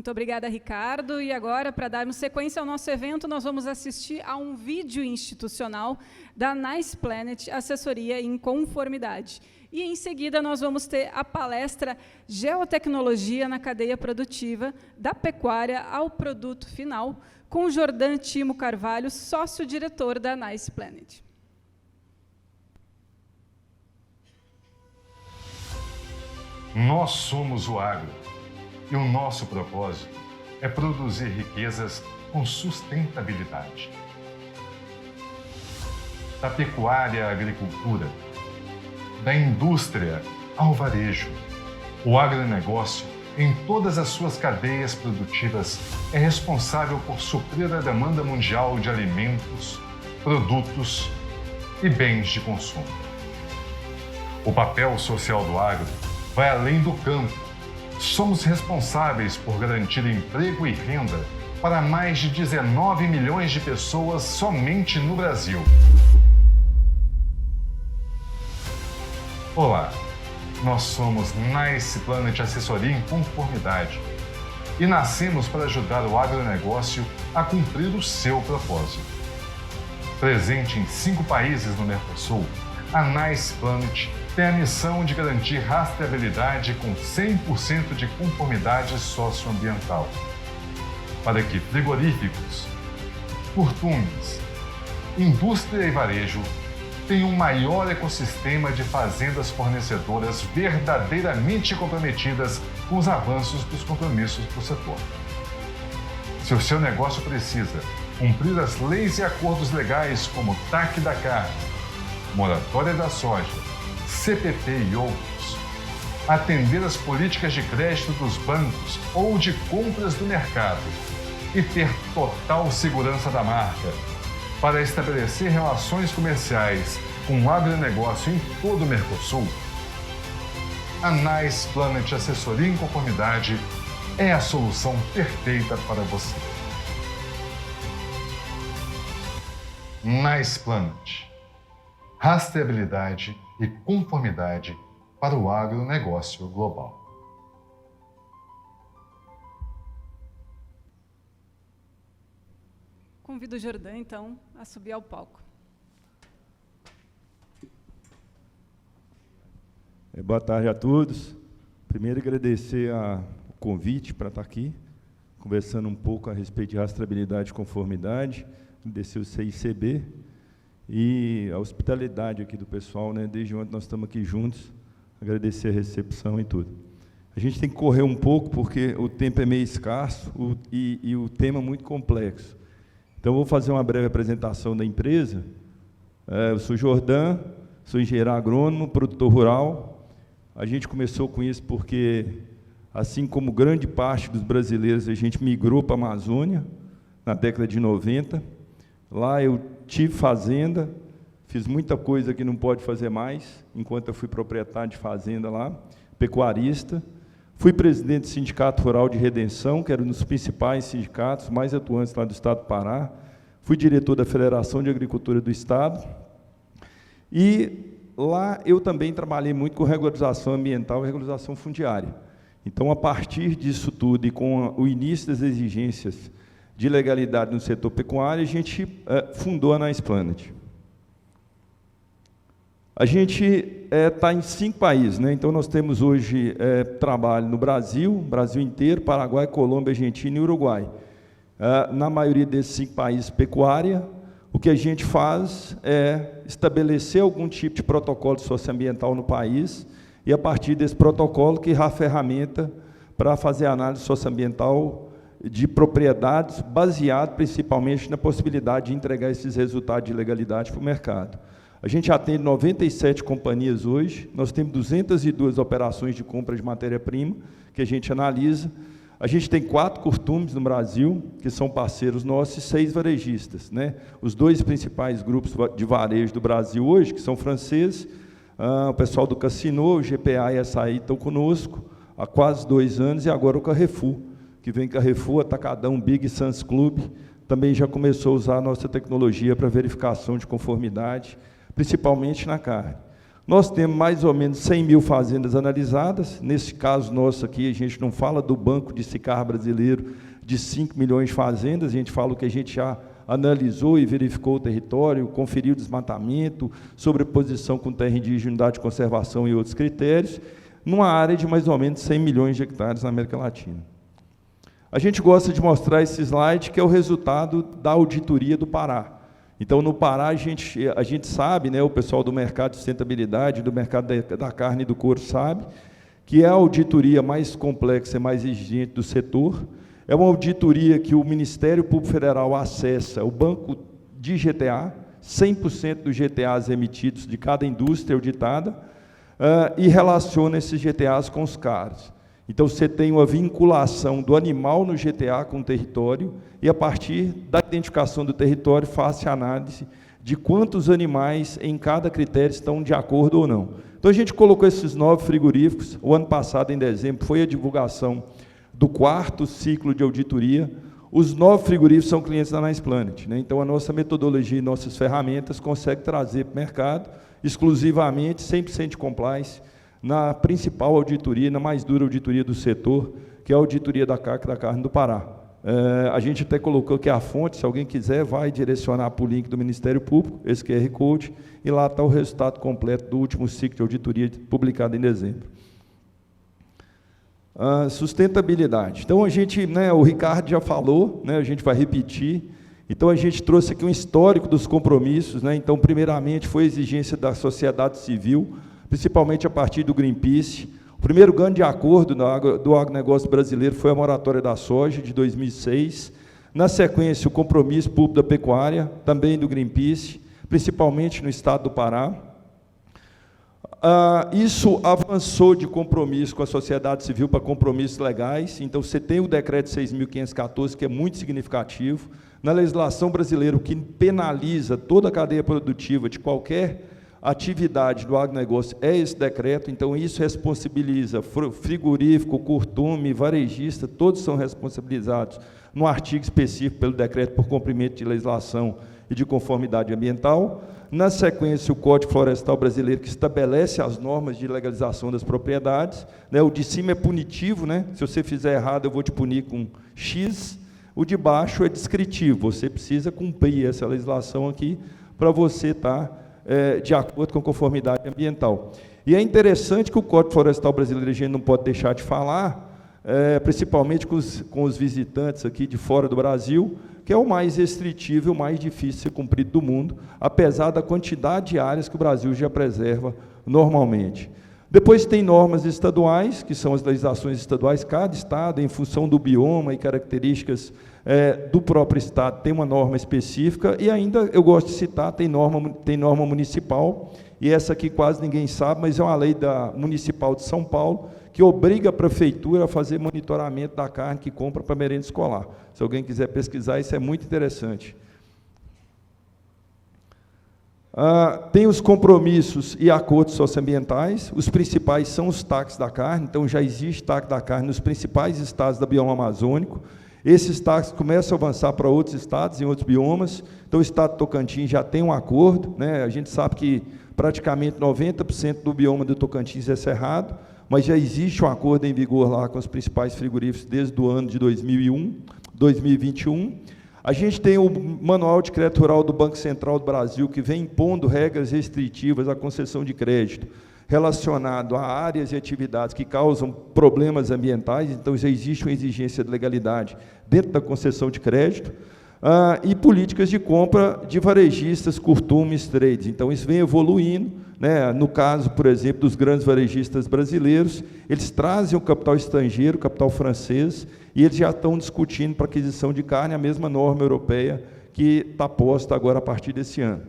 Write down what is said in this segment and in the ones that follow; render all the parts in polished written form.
Muito obrigada, Ricardo. E agora, para darmos sequência ao nosso evento, nós vamos assistir a um vídeo institucional da Nice Planet, assessoria em conformidade. E, em seguida, nós vamos ter a palestra Geotecnologia na Cadeia Produtiva, da Pecuária ao Produto Final, com Jordan Timo Carvalho, sócio-diretor da Nice Planet. Nós somos o agro. E o nosso propósito é produzir riquezas com sustentabilidade. Da pecuária à agricultura, da indústria ao varejo, o agronegócio, em todas as suas cadeias produtivas, é responsável por suprir a demanda mundial de alimentos, produtos e bens de consumo. O papel social do agro vai além do campo. Somos responsáveis por garantir emprego e renda para mais de 19 milhões de pessoas somente no Brasil. Olá, nós somos Nice Planet Assessoria em Conformidade e nascemos para ajudar o agronegócio a cumprir o seu propósito. Presente em 5 países no Mercosul, a Nice Planet tem a missão de garantir rastreabilidade com 100% de conformidade socioambiental, para que frigoríficos, curtumes, indústria e varejo tenham um maior ecossistema de fazendas fornecedoras verdadeiramente comprometidas com os avanços dos compromissos do setor. Se o seu negócio precisa cumprir as leis e acordos legais como TAC da carne, moratória da soja, CPP e outros, atender às políticas de crédito dos bancos ou de compras do mercado e ter total segurança da marca para estabelecer relações comerciais com o agronegócio em todo o Mercosul, a Nice Planet Assessoria em Conformidade é a solução perfeita para você. Nice Planet. Rastreabilidade e conformidade para o agronegócio global. Convido o Jordan, então, a subir ao palco. Boa tarde a todos. Primeiro, agradecer o convite para estar aqui, conversando um pouco a respeito de rastreabilidade e conformidade, agradecer o CICB, e a hospitalidade aqui do pessoal, né? Desde ontem nós estamos aqui juntos, agradecer a recepção e tudo. A gente tem que correr um pouco, porque o tempo é meio escasso e o tema é muito complexo. Então, eu vou fazer uma breve apresentação da empresa. Eu sou Jordan, sou engenheiro agrônomo, produtor rural. A gente começou com isso porque, assim como grande parte dos brasileiros, a gente migrou para a Amazônia, na década de 90. Lá eu tive fazenda, fiz muita coisa que não pode fazer mais, enquanto eu fui proprietário de fazenda lá, pecuarista. Fui presidente do Sindicato Rural de Redenção, que era um dos principais sindicatos mais atuantes lá do Estado do Pará. Fui diretor da Federação de Agricultura do Estado. E lá eu também trabalhei muito com regularização ambiental e regularização fundiária. Então, a partir disso tudo e com o início das exigências de legalidade no setor pecuário, a gente fundou a Nice Planet. A gente está em 5 países, né? Então nós temos hoje trabalho no Brasil inteiro, Paraguai, Colômbia, Argentina e Uruguai. Na maioria desses 5 países, pecuária, o que a gente faz é estabelecer algum tipo de protocolo socioambiental no país e, a partir desse protocolo, criar a ferramenta para fazer a análise socioambiental de propriedades, baseado principalmente na possibilidade de entregar esses resultados de legalidade para o mercado. A gente atende 97 companhias hoje, nós temos 202 operações de compra de matéria-prima que a gente analisa. A gente tem 4 curtumes no Brasil, que são parceiros nossos, e 6 varejistas, né? Os 2 principais grupos de varejo do Brasil hoje, que são franceses, o pessoal do Cassino, o GPA e a Açaí estão conosco há quase 2 anos, e agora o Carrefour, que vem Carrefour, Atacadão, Big Sans Club, também já começou a usar a nossa tecnologia para verificação de conformidade, principalmente na carne. Nós temos mais ou menos 100 mil fazendas analisadas. Nesse caso nosso aqui, a gente não fala do Banco de Sicar brasileiro de 5 milhões de fazendas, a gente fala o que a gente já analisou e verificou o território, conferiu o desmatamento, sobreposição com terra indígena, unidade de conservação e outros critérios, numa área de mais ou menos 100 milhões de hectares na América Latina. A gente gosta de mostrar esse slide, que é o resultado da auditoria do Pará. Então, no Pará, a gente sabe, né, o pessoal do mercado de sustentabilidade, do mercado da carne e do couro sabe, que é a auditoria mais complexa e mais exigente do setor. É uma auditoria que o Ministério Público Federal acessa o banco de GTA, 100% dos GTAs emitidos de cada indústria auditada, e relaciona esses GTAs com os CARs. Então, você tem uma vinculação do animal no GTA com o território, e a partir da identificação do território, faz a análise de quantos animais em cada critério estão de acordo ou não. Então, a gente colocou esses 9 frigoríficos. O ano passado, em dezembro, foi a divulgação do 4º ciclo de auditoria. Os 9 frigoríficos são clientes da Nice Planet, né? Então, a nossa metodologia e nossas ferramentas conseguem trazer para o mercado, exclusivamente, 100% de compliance, na principal auditoria, na mais dura auditoria do setor, que é a auditoria da CAC da carne do Pará. A gente até colocou aqui a fonte, se alguém quiser, vai direcionar para o link do Ministério Público, esse QR Code, e lá está o resultado completo do último ciclo de auditoria publicado em dezembro. Sustentabilidade. Então, a gente, né, o Ricardo já falou, né, a gente vai repetir. Então, a gente trouxe aqui um histórico dos compromissos, né? Então, primeiramente, foi a exigência da sociedade civil, principalmente a partir do Greenpeace. O primeiro grande acordo do agronegócio brasileiro foi a moratória da soja, de 2006. Na sequência, o compromisso público da pecuária, também do Greenpeace, principalmente no estado do Pará. Isso avançou de compromisso com a sociedade civil para compromissos legais. Então, você tem o decreto 6.514, que é muito significativo. Na legislação brasileira, o que penaliza toda a cadeia produtiva de qualquer atividade do agronegócio é esse decreto. Então, isso responsabiliza frigorífico, curtume, varejista, todos são responsabilizados no artigo específico pelo decreto por cumprimento de legislação e de conformidade ambiental. Na sequência, o Código Florestal Brasileiro, que estabelece as normas de legalização das propriedades, né? O de cima é punitivo, né? Se você fizer errado, eu vou te punir com X. O de baixo é descritivo, você precisa cumprir essa legislação aqui para você estar de acordo com a conformidade ambiental. E é interessante que o Código Florestal Brasileiro, a gente não pode deixar de falar, principalmente com os visitantes aqui de fora do Brasil, que é o mais restritivo e o mais difícil de ser cumprido do mundo, apesar da quantidade de áreas que o Brasil já preserva normalmente. Depois tem normas estaduais, que são as legislações estaduais, cada estado, em função do bioma e características do próprio estado, tem uma norma específica, e ainda, eu gosto de citar, tem norma municipal, e essa aqui quase ninguém sabe, mas é uma lei municipal de São Paulo, que obriga a prefeitura a fazer monitoramento da carne que compra para merenda escolar. Se alguém quiser pesquisar, isso é muito interessante. Tem os compromissos e acordos socioambientais. Os principais são os TACs da carne. Então, já existe TAC da carne nos principais estados do bioma amazônico. Esses TACs começam a avançar para outros estados, em outros biomas. Então, o estado do Tocantins já tem um acordo, né? A gente sabe que praticamente 90% do bioma do Tocantins é cerrado, mas já existe um acordo em vigor lá com os principais frigoríficos desde o ano de 2021. A gente tem o Manual de Crédito Rural do Banco Central do Brasil, que vem impondo regras restritivas à concessão de crédito relacionado a áreas e atividades que causam problemas ambientais. Então, já existe uma exigência de legalidade dentro da concessão de crédito. E políticas de compra de varejistas, curtumes, trades. Então, isso vem evoluindo, né? No caso, por exemplo, dos grandes varejistas brasileiros, eles trazem o capital estrangeiro, o capital francês, e eles já estão discutindo para aquisição de carne a mesma norma europeia que está posta agora a partir desse ano.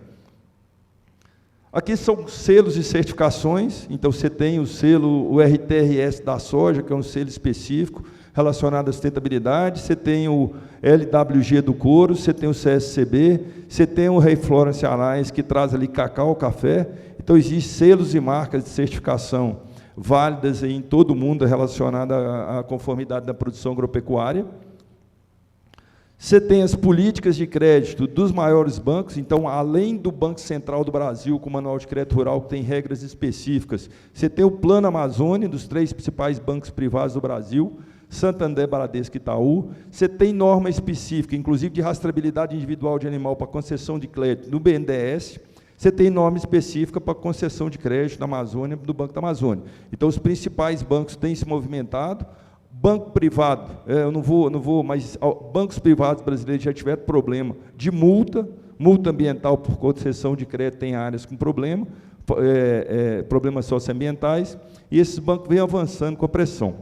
Aqui são selos e certificações. Então, você tem o selo, o RTRS da soja, que é um selo específico relacionado à sustentabilidade, você tem o LWG do couro, você tem o CSCB, você tem o Rei Florence Alliance, que traz ali cacau, café. Então, existem selos e marcas de certificação válidas em todo o mundo relacionadas à conformidade da produção agropecuária. Você tem as políticas de crédito dos maiores bancos, então, além do Banco Central do Brasil, com o Manual de Crédito Rural, que tem regras específicas, você tem o Plano Amazônia, dos 3 principais bancos privados do Brasil, Santander, Bradesco e Itaú. Você tem norma específica, inclusive de rastreabilidade individual de animal para concessão de crédito no BNDES. Você tem norma específica para concessão de crédito da Amazônia, do Banco da Amazônia. Então, os principais bancos têm se movimentado. Banco privado, eu não vou, mas bancos privados brasileiros já tiveram problema de multa ambiental por concessão de crédito, tem áreas com problemas socioambientais, e esses bancos vêm avançando com a pressão.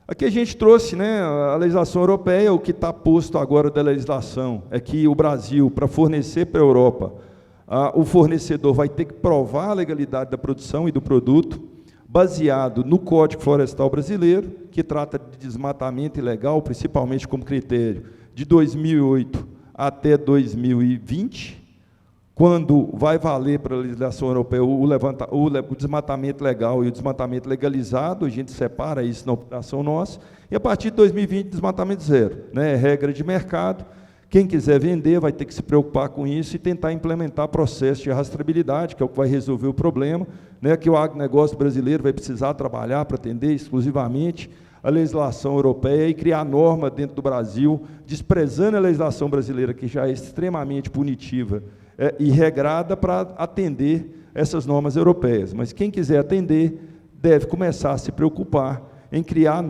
Aqui a gente trouxe, né, a legislação europeia. O que está posto agora da legislação é que o Brasil, para fornecer para a Europa, o fornecedor vai ter que provar a legalidade da produção e do produto, baseado no Código Florestal Brasileiro, que trata de desmatamento ilegal, principalmente como critério de 2008 até 2020, quando vai valer para a legislação europeia o desmatamento legal e o desmatamento legalizado. A gente separa isso na operação nossa, e a partir de 2020, desmatamento zero, né? Regra de mercado. Quem quiser vender vai ter que se preocupar com isso e tentar implementar processo de rastreabilidade, que é o que vai resolver o problema, né, que o agronegócio brasileiro vai precisar trabalhar para atender exclusivamente a legislação europeia e criar norma dentro do Brasil, desprezando a legislação brasileira, que já é extremamente punitiva e regrada, para atender essas normas europeias. Mas quem quiser atender deve começar a se preocupar em criar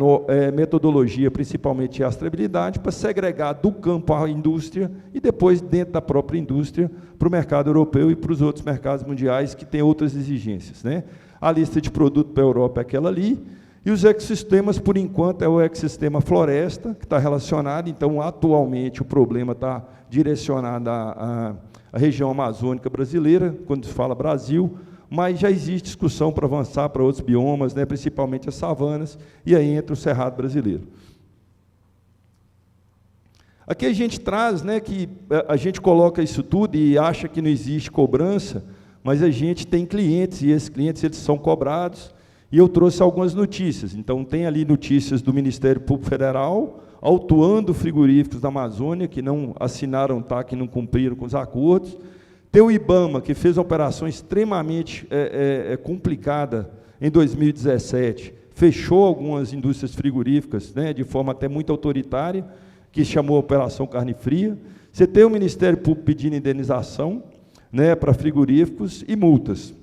metodologia, principalmente de rastreabilidade, para segregar do campo à indústria e depois, dentro da própria indústria, para o mercado europeu e para os outros mercados mundiais que têm outras exigências, né? A lista de produto para a Europa é aquela ali, e os ecossistemas, por enquanto, é o ecossistema floresta, que está relacionado. Então, atualmente, o problema está direcionado à região amazônica brasileira, quando se fala Brasil, mas já existe discussão para avançar para outros biomas, né, principalmente as savanas, e aí entra o cerrado brasileiro. Aqui a gente traz, né, que a gente coloca isso tudo e acha que não existe cobrança, mas a gente tem clientes, e esses clientes eles são cobrados, e eu trouxe algumas notícias. Então, tem ali notícias do Ministério Público Federal, autuando frigoríficos da Amazônia, que não assinaram TAC, que não cumpriram com os acordos. Tem o IBAMA, que fez uma operação extremamente complicada em 2017, fechou algumas indústrias frigoríficas, né, de forma até muito autoritária, que chamou a Operação Carne Fria. Você tem o Ministério Público pedindo indenização, né, para frigoríficos e multas.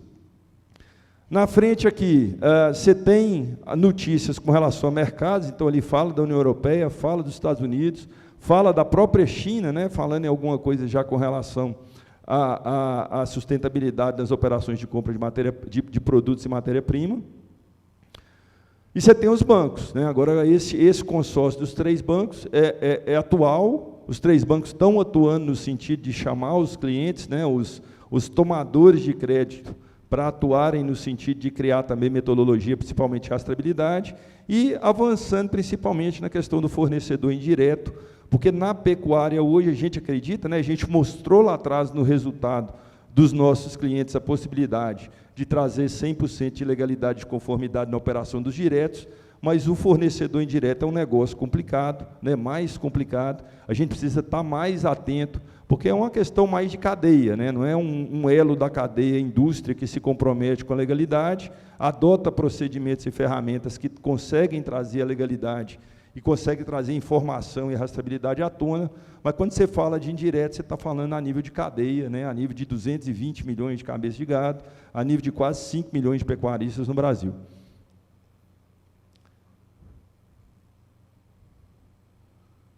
Na frente aqui, você tem notícias com relação a mercados. Então, ali fala da União Europeia, fala dos Estados Unidos, fala da própria China, né, falando em alguma coisa já com relação à sustentabilidade das operações de compra de produtos e matéria-prima. E você tem os bancos, né? Agora, esse consórcio dos 3 bancos é atual. Os 3 bancos estão atuando no sentido de chamar os clientes, né, os tomadores de crédito, para atuarem no sentido de criar também metodologia, principalmente rastreabilidade, e avançando principalmente na questão do fornecedor indireto, porque na pecuária hoje a gente acredita, né, a gente mostrou lá atrás no resultado dos nossos clientes a possibilidade de trazer 100% de legalidade de conformidade na operação dos diretos, mas o fornecedor indireto é um negócio complicado, né, mais complicado. A gente precisa estar mais atento, porque é uma questão mais de cadeia, né, não é um elo da cadeia indústria que se compromete com a legalidade, adota procedimentos e ferramentas que conseguem trazer a legalidade e conseguem trazer informação e rastreabilidade à tona, mas quando você fala de indireto, você está falando a nível de cadeia, né, a nível de 220 milhões de cabeças de gado, a nível de quase 5 milhões de pecuaristas no Brasil.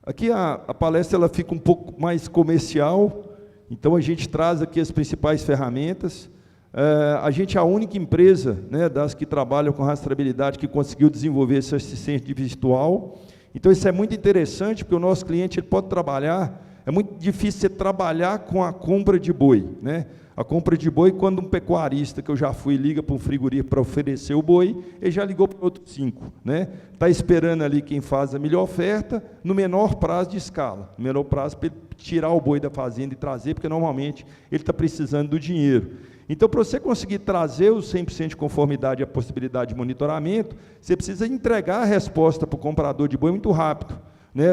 Aqui a palestra ela fica um pouco mais comercial, então a gente traz aqui as principais ferramentas. A gente é a única empresa, né, das que trabalham com rastreabilidade que conseguiu desenvolver esse assistente virtual. Então isso é muito interessante, porque o nosso cliente ele pode trabalhar, é muito difícil você trabalhar com a compra de boi, né? A compra de boi, quando um pecuarista, que eu já fui, liga para um frigorífico para oferecer o boi, ele já ligou para outros 5, né? Está esperando ali quem faz a melhor oferta, no menor prazo de escala, no menor prazo para ele tirar o boi da fazenda e trazer, porque normalmente ele está precisando do dinheiro. Então, para você conseguir trazer o 100% de conformidade e a possibilidade de monitoramento, você precisa entregar a resposta para o comprador de boi muito rápido. né,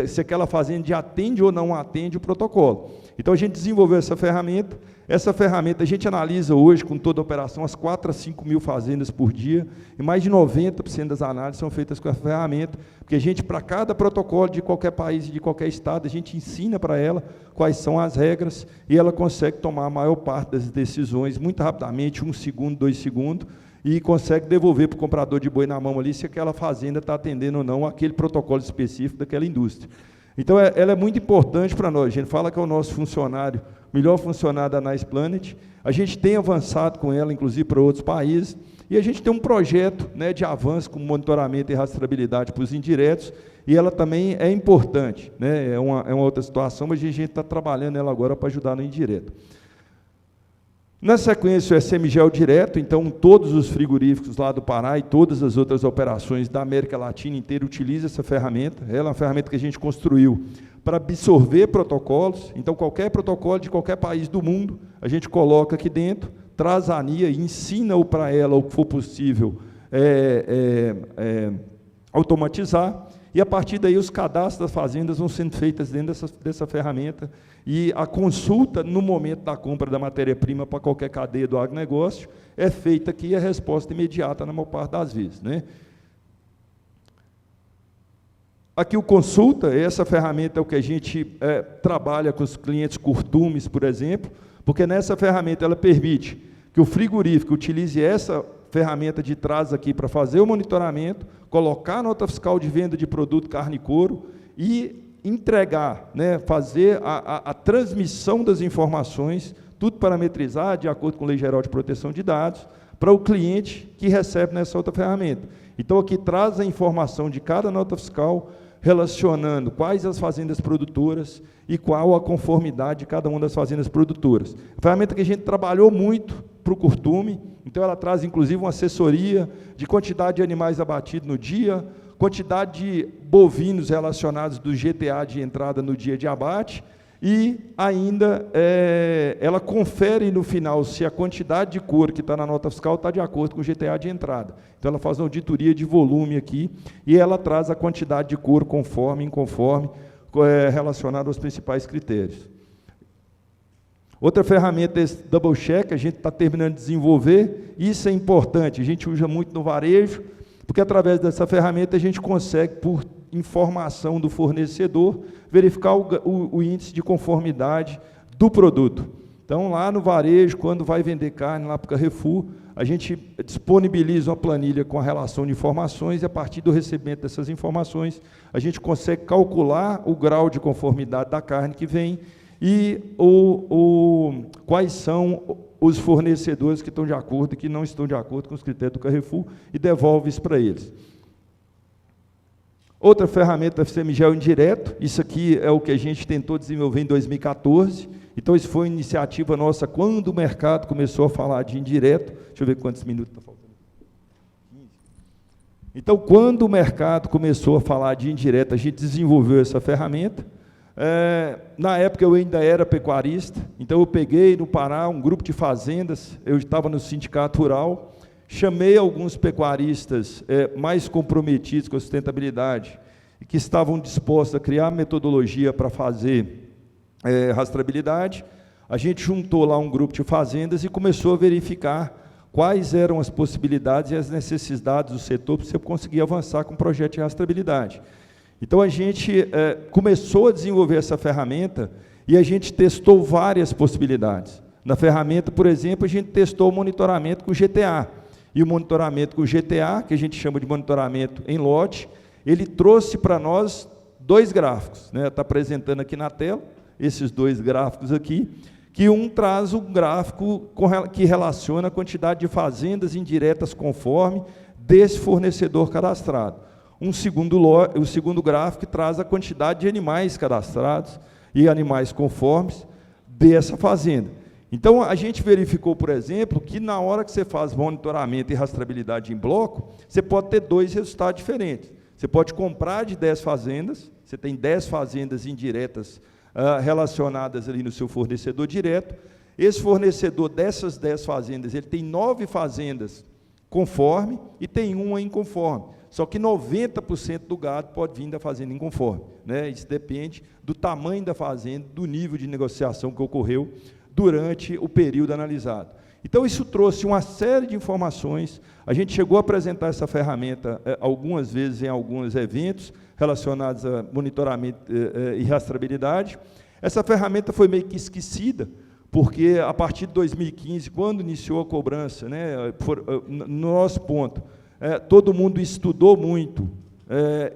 se aquela fazenda atende ou não atende o protocolo. Então, a gente desenvolveu essa ferramenta. Essa ferramenta a gente analisa hoje, com toda a operação, as 4 a 5 mil fazendas por dia, e mais de 90% das análises são feitas com a ferramenta, porque a gente, para cada protocolo de qualquer país e de qualquer estado, a gente ensina para ela quais são as regras, e ela consegue tomar a maior parte das decisões muito rapidamente, 1 segundo, 2 segundos, e consegue devolver para o comprador de boi na mão ali se aquela fazenda está atendendo ou não aquele protocolo específico daquela indústria. Então, ela é muito importante para nós. A gente fala que é o nosso funcionário, melhor funcionário da Nice Planet. A gente tem avançado com ela, inclusive, para outros países, e a gente tem um projeto, né, de avanço com monitoramento e rastreabilidade para os indiretos, e ela também é importante, né, é uma outra situação, mas a gente está trabalhando ela agora para ajudar no indireto. Na sequência, o SMGel direto, então todos os frigoríficos lá do Pará e todas as outras operações da América Latina inteira utilizam essa ferramenta. Ela é uma ferramenta que a gente construiu para absorver protocolos. Então, qualquer protocolo de qualquer país do mundo, a gente coloca aqui dentro, traz a ANIA e ensina-o para ela o que for possível automatizar. E, a partir daí, os cadastros das fazendas vão sendo feitos dentro dessa ferramenta, e a consulta, no momento da compra da matéria-prima para qualquer cadeia do agronegócio, é feita aqui, e a resposta imediata na maior parte das vezes, né? Aqui o consulta, essa ferramenta é o que a gente trabalha com os clientes curtumes, por exemplo, porque nessa ferramenta ela permite que o frigorífico utilize essa ferramenta de trás aqui para fazer o monitoramento, colocar a nota fiscal de venda de produto carne e couro e entregar, né, fazer a transmissão das informações, tudo parametrizado, de acordo com a Lei Geral de Proteção de Dados, para o cliente que recebe nessa outra ferramenta. Então, aqui traz a informação de cada nota fiscal, relacionando quais as fazendas produtoras e qual a conformidade de cada uma das fazendas produtoras. A ferramenta que a gente trabalhou muito para o curtume, então ela traz, inclusive, uma assessoria de quantidade de animais abatidos no dia, quantidade de bovinos relacionados do GTA de entrada no dia de abate, e ainda ela confere no final se a quantidade de couro que está na nota fiscal está de acordo com o GTA de entrada. Então, ela faz uma auditoria de volume aqui, e ela traz a quantidade de couro conforme, inconforme, relacionada aos principais critérios. Outra ferramenta é esse Double Check, a gente está terminando de desenvolver, isso é importante, a gente usa muito no varejo, porque através dessa ferramenta a gente consegue, por informação do fornecedor, verificar o índice de conformidade do produto. Então, lá no varejo, quando vai vender carne lá para o Carrefour, a gente disponibiliza uma planilha com a relação de informações, e a partir do recebimento dessas informações, a gente consegue calcular o grau de conformidade da carne que vem e quais são os fornecedores que estão de acordo e que não estão de acordo com os critérios do Carrefour, e devolve isso para eles. Outra ferramenta é o FCMGel indireto, isso aqui é o que a gente tentou desenvolver em 2014, então isso foi uma iniciativa nossa quando o mercado começou a falar de indireto. Deixa eu ver quantos minutos está faltando. 15. Então, quando o mercado começou a falar de indireto, a gente desenvolveu essa ferramenta. Na época eu ainda era pecuarista, então eu peguei no Pará um grupo de fazendas, eu estava no sindicato rural, chamei alguns pecuaristas mais comprometidos com a sustentabilidade e que estavam dispostos a criar metodologia para fazer rastreabilidade. A gente juntou lá um grupo de fazendas e começou a verificar quais eram as possibilidades e as necessidades do setor para você conseguir avançar com o projeto de rastreabilidade. Então, a gente começou a desenvolver essa ferramenta e a gente testou várias possibilidades. Na ferramenta, por exemplo, a gente testou o monitoramento com GTA. E o monitoramento com GTA, que a gente chama de monitoramento em lote, ele trouxe para nós 2 gráficos, né? Está apresentando aqui na tela, esses 2 gráficos aqui, que um traz um gráfico que relaciona a quantidade de fazendas indiretas conforme desse fornecedor cadastrado. O segundo gráfico traz a quantidade de animais cadastrados e animais conformes dessa fazenda. Então, a gente verificou, por exemplo, que na hora que você faz monitoramento e rastreabilidade em bloco, você pode ter 2 resultados diferentes. Você pode comprar de 10 fazendas, você tem 10 fazendas indiretas relacionadas ali no seu fornecedor direto. Esse fornecedor dessas 10 fazendas, ele tem 9 fazendas conforme e tem uma inconforme. Só que 90% do gado pode vir da fazenda inconforme, né? Isso depende do tamanho da fazenda, do nível de negociação que ocorreu durante o período analisado. Então, isso trouxe uma série de informações. A gente chegou a apresentar essa ferramenta algumas vezes em alguns eventos relacionados a monitoramento e rastreabilidade. Essa ferramenta foi meio que esquecida, porque a partir de 2015, quando iniciou a cobrança, né, no nosso ponto, todo mundo estudou muito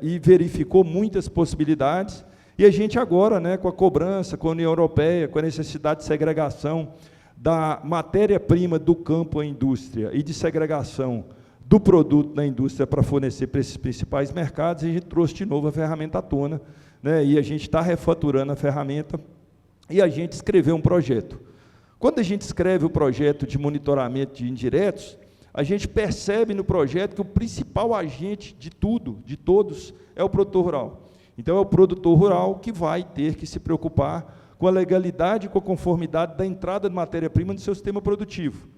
e verificou muitas possibilidades, e a gente agora, né, com a cobrança, com a União Europeia, com a necessidade de segregação da matéria-prima do campo à indústria e de segregação do produto da indústria para fornecer para esses principais mercados, a gente trouxe de novo a ferramenta à tona, né, e a gente está refaturando a ferramenta, e a gente escreveu um projeto. Quando a gente escreve o projeto de monitoramento de indiretos, a gente percebe no projeto que o principal agente de tudo, de todos, é o produtor rural. Então, é o produtor rural que vai ter que se preocupar com a legalidade e com a conformidade da entrada de matéria-prima no seu sistema produtivo.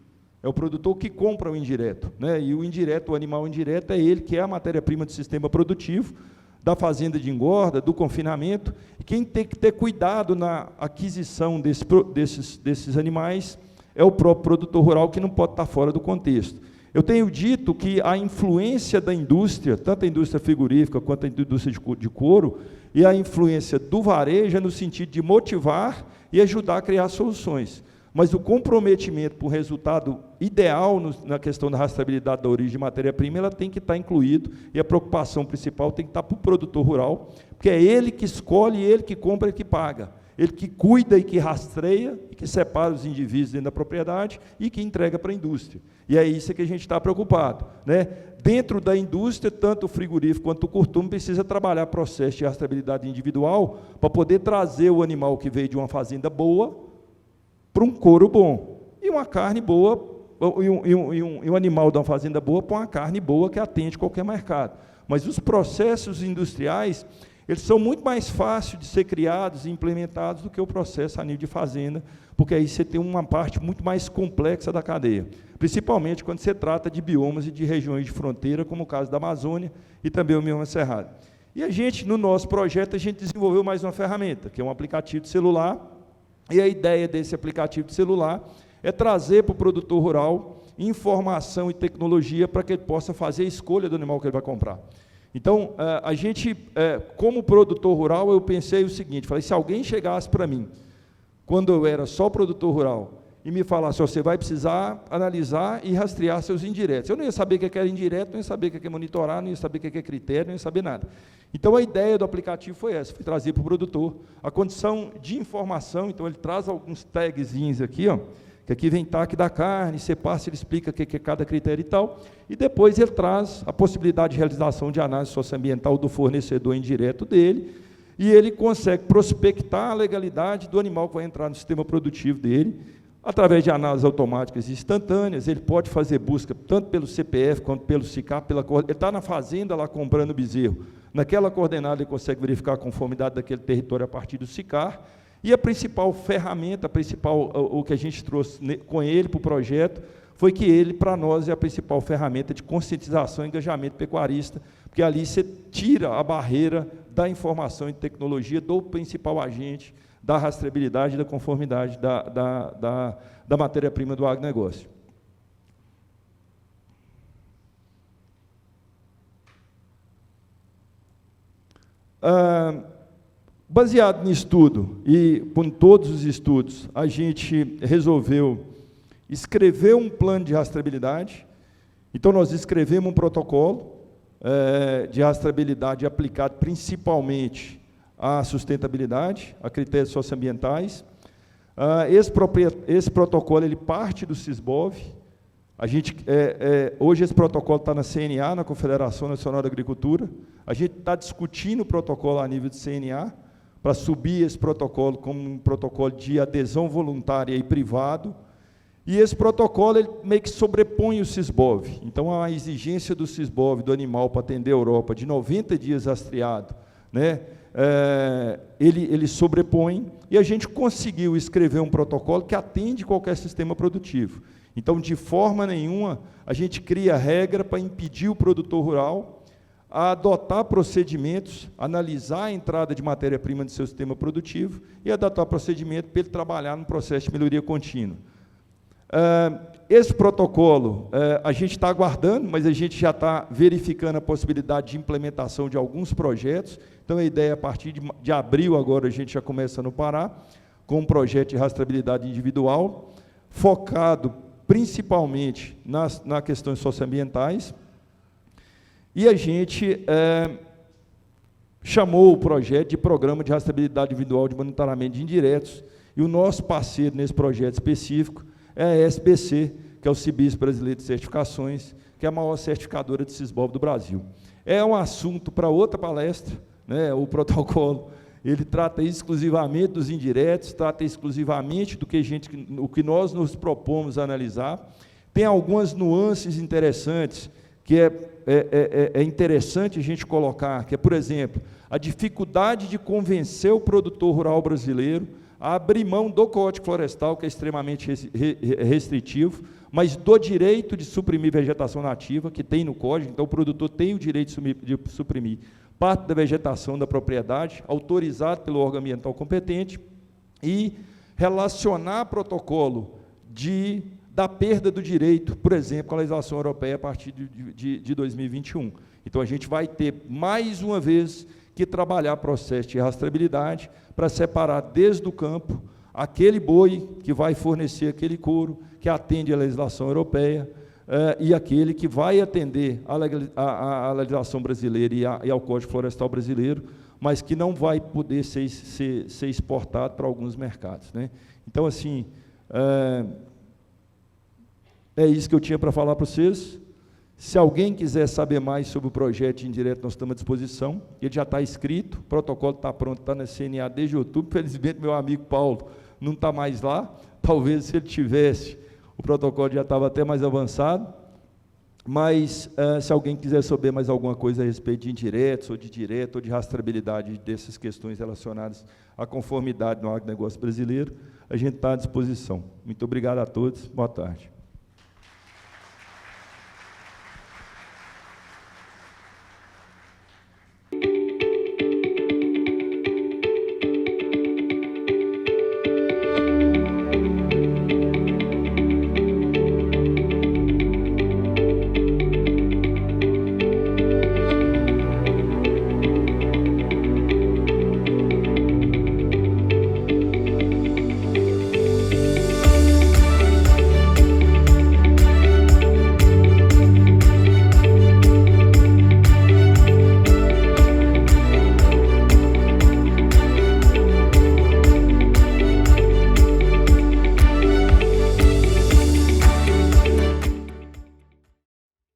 É o produtor que compra o indireto, né? E o indireto, o animal indireto, é ele que é a matéria-prima do sistema produtivo, da fazenda de engorda, do confinamento, e quem tem que ter cuidado na aquisição desses animais é o próprio produtor rural, que não pode estar fora do contexto. Eu tenho dito que a influência da indústria, tanto a indústria frigorífica quanto a indústria de couro, e a influência do varejo é no sentido de motivar e ajudar a criar soluções. Mas o comprometimento para o resultado ideal na questão da rastreabilidade da origem de matéria-prima, ela tem que estar incluído, e a preocupação principal tem que estar para o produtor rural, porque é ele que escolhe, ele que compra e que paga. Ele que cuida e que rastreia, e que separa os indivíduos dentro da propriedade e que entrega para a indústria. E é isso que a gente está preocupado, né? Dentro da indústria, tanto o frigorífico quanto o curtume precisa trabalhar processo de rastreabilidade individual para poder trazer o animal que veio de uma fazenda boa para um couro bom, e uma carne boa, e um animal de uma fazenda boa para uma carne boa que atende qualquer mercado. Mas os processos industriais, eles são muito mais fáceis de ser criados e implementados do que o processo a nível de fazenda, porque aí você tem uma parte muito mais complexa da cadeia, principalmente quando se trata de biomas e de regiões de fronteira, como o caso da Amazônia e também o bioma cerrado. E a gente, no nosso projeto, a gente desenvolveu mais uma ferramenta, que é um aplicativo de celular, e a ideia desse aplicativo de celular é trazer para o produtor rural informação e tecnologia para que ele possa fazer a escolha do animal que ele vai comprar. Então, a gente, como produtor rural, eu pensei o seguinte, falei, se alguém chegasse para mim, quando eu era só produtor rural, e me falasse, você vai precisar analisar e rastrear seus indiretos. Eu não ia saber o que era indireto, não ia saber o que é monitorar, não ia saber o que é critério, não ia saber nada. Então, a ideia do aplicativo foi essa, foi trazer para o produtor a condição de informação. Então, ele traz alguns tagzinhos aqui, ó, que aqui vem TAC da carne, você passa, ele explica o que é cada critério e tal, e depois ele traz a possibilidade de realização de análise socioambiental do fornecedor indireto dele, e ele consegue prospectar a legalidade do animal que vai entrar no sistema produtivo dele, através de análises automáticas e instantâneas. Ele pode fazer busca tanto pelo CPF quanto pelo SICAP, ele está na fazenda lá comprando bezerro, naquela coordenada ele consegue verificar a conformidade daquele território a partir do SICAR, e a principal ferramenta, o que a gente trouxe com ele para o projeto, foi que ele, para nós, é a principal ferramenta de conscientização e engajamento pecuarista, porque ali você tira a barreira da informação e tecnologia do principal agente da rastreabilidade e da conformidade da matéria-prima do agronegócio. Baseado nisso tudo, e com todos os estudos, a gente resolveu escrever um plano de rastreabilidade. Então, nós escrevemos um protocolo de rastreabilidade aplicado principalmente à sustentabilidade, a critérios socioambientais. Esse protocolo ele parte do SISBOV. A gente, hoje esse protocolo está na CNA, na Confederação Nacional da Agricultura. A gente está discutindo o protocolo a nível de CNA, para subir esse protocolo como um protocolo de adesão voluntária e privado. E esse protocolo ele meio que sobrepõe o SISBOV. Então, a exigência do SISBOV do animal para atender a Europa de 90 dias rastreado, né, ele sobrepõe, e a gente conseguiu escrever um protocolo que atende qualquer sistema produtivo. Então, de forma nenhuma, a gente cria regra para impedir o produtor rural a adotar procedimentos, analisar a entrada de matéria-prima no seu sistema produtivo e adotar procedimento para ele trabalhar no processo de melhoria contínua. Esse protocolo, a gente está aguardando, mas a gente já está verificando a possibilidade de implementação de alguns projetos. Então, a ideia, a partir de abril, agora, a gente já começa no Pará, com um projeto de rastreabilidade individual, focado principalmente nas questões socioambientais. E a gente chamou o projeto de Programa de Rastreabilidade Individual de Monitoramento de Indiretos, e o nosso parceiro nesse projeto específico é a SBC, que é o Serviço Brasileiro de Certificações, que é a maior certificadora de SysBob do Brasil. É um assunto para outra palestra, né? O protocolo, ele trata exclusivamente dos indiretos, trata exclusivamente do o que nós nos propomos a analisar. Tem algumas nuances interessantes, que é interessante a gente colocar, que é, por exemplo, a dificuldade de convencer o produtor rural brasileiro a abrir mão do Código Florestal, que é extremamente restritivo, mas do direito de suprimir vegetação nativa, que tem no Código. Então, o produtor tem o direito de suprimir parte da vegetação da propriedade, autorizado pelo órgão ambiental competente, e relacionar protocolo da perda do direito, por exemplo, com a legislação europeia a partir de 2021. Então, a gente vai ter, mais uma vez, que trabalhar processo de rastreabilidade para separar desde o campo aquele boi que vai fornecer aquele couro, que atende à legislação europeia, e aquele que vai atender à legislação brasileira e ao Código Florestal brasileiro, mas que não vai poder ser exportado para alguns mercados, né? Então, assim, é isso que eu tinha para falar para vocês. Se alguém quiser saber mais sobre o projeto de indireto, nós estamos à disposição. Ele já está escrito, o protocolo está pronto, está na CNA desde outubro. Felizmente, meu amigo Paulo não está mais lá. Talvez, se ele tivesse, o protocolo já estava até mais avançado. Mas, se alguém quiser saber mais alguma coisa a respeito de indiretos, ou de direto, ou de rastreabilidade dessas questões relacionadas à conformidade no agronegócio brasileiro, a gente está à disposição. Muito obrigado a todos. Boa tarde.